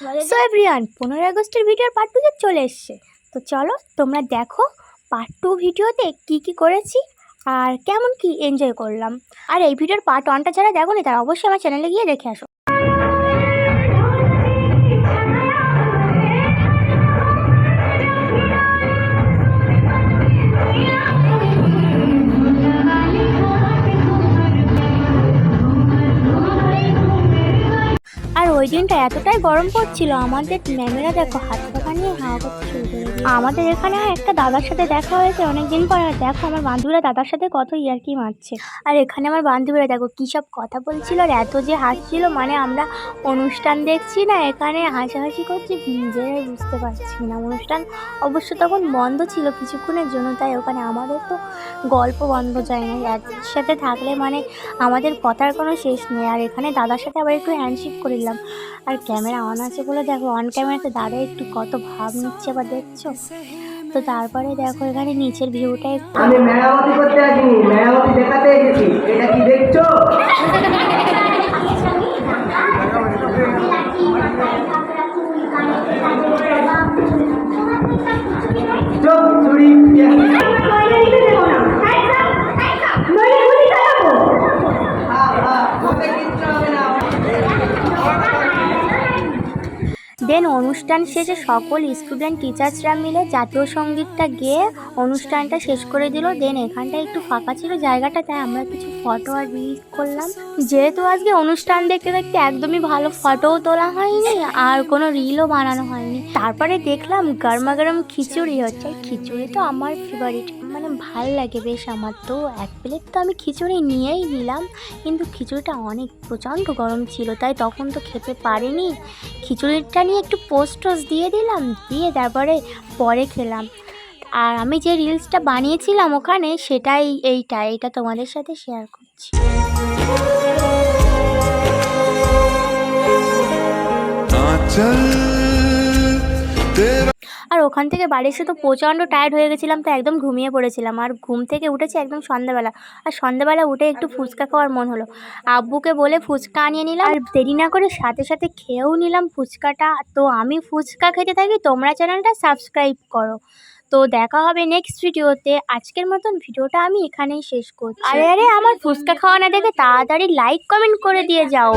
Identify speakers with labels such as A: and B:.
A: So everyone, 15 আগস্টের ভিডিওর part 2 চলে এসছে। তো চলো তোমরা দেখো পার্ট 2 ভিডিওতে কি করেছি আর কেমন কি এনজয় করলাম। আর এই ভিডিওর পার্ট 1টা যারা দেখোনি তারা অবশ্যই আমার চ্যানেলে গিয়ে দেখে আসো। আর ওই দিনটা এতটাই গরম পড়ছিল, আমাদের ম্যামেরা দেখো হাত পাখা নিয়ে হাওয়া করতে শুরু করে দিয়েছে। আমাদের এখানে একটা দাদার সাথে দেখা হয়েছে অনেকদিন পর। আর দেখো আমার বান্ধবীরা দাদার সাথে কত ইয়ার্কি মারছে। আর এখানে আমার বান্ধবীরা দেখো কী সব কথা বলছিল আর এত যে হাসছিল, মানে আমরা অনুষ্ঠান দেখছি না এখানে হাসাহাসি করছি নিজেরাই বুঝতে পারছি না। অনুষ্ঠান অবশ্য তখন বন্ধ ছিল কিছুক্ষণের জন্য, তাই ওখানে আমাদের তো গল্প বন্ধ যায় না। একসাথে থাকলে মানে আমাদের কথার কোনো শেষ নেই। আর এখানে দাদার সাথে আবার একটু হ্যান্ডশেক করে দিলাম। আর ক্যামেরা অন আছে বলে দেখো অন ক্যামেরাতে দাদা একটু কত ভাব নিচ্ছে বা দেখছো। তো তারপরে দেখো এখানে নিচের ভিউটা একটু
B: আমি মেরামতি করতে আসিনি, মেরামতি দেখাতে এসেছি। এটা কি দেখছো? চোখ চুরি
A: দেন অনুষ্ঠান শেষে সকল স্টুডেন্ট টিচার্সরা মিলে জাতীয় সঙ্গীতটা গেয়ে অনুষ্ঠানটা শেষ করে দিল। দেন এখানটা একটু ফাঁকা ছিল জায়গাটা, তাই আমরা কিছু ফটো আর রিলস করলাম। যেহেতু আজকে অনুষ্ঠান দেখতে দেখতে একদমই ভালো ফটোও তোলা হয়নি আর কোনো রিলও বানানো হয়নি। তারপরে দেখলাম গরমা গরম খিচুড়ি হচ্ছে। খিচুড়ি তো আমার ফেভারিট, মানে ভাল লাগে বেশ আমার। তো এক প্লেট তো আমি খিচুড়ি নিয়েই নিলাম, কিন্তু খিচুড়িটা অনেক প্রচণ্ড গরম ছিল তাই তখন তো খেতে পারিনি। খিচুড়িটা নিয়ে একটু পোস্ট দিয়ে দিলাম, দিয়ে তারপরে পরে খেলাম। আর আমি যে রিলসটা বানিয়েছিলাম ওখানে সেটাই এইটা তোমাদের সাথে শেয়ার করছি। আর ওখান থেকে বাড়ি এসে তো প্রচণ্ড টায়ার্ড হয়ে গেছিলাম, তো একদম ঘুমিয়ে পড়েছিলাম। আর ঘুম থেকে উঠেছি একদম সন্ধ্যাবেলা। আর সন্ধ্যাবেলা উঠে একটু ফুচকা খাওয়ার মন হলো, আব্বুকে বলে ফুচকা আনিয়ে নিলাম। আর দেরি না করে সাথে সাথে খেয়েও নিলাম ফুচকাটা। তো আমি ফুচকা খেতে থাকি, তোমরা চ্যানেলটা সাবস্ক্রাইব করো। তো দেখা হবে নেক্সট ভিডিওতে। আজকের মতন ভিডিওটা আমি এখানেই শেষ করছি। আরে আমার ফুচকা খাওয়া না দেখে তাড়াতাড়ি লাইক কমেন্ট করে দিয়ে যাও।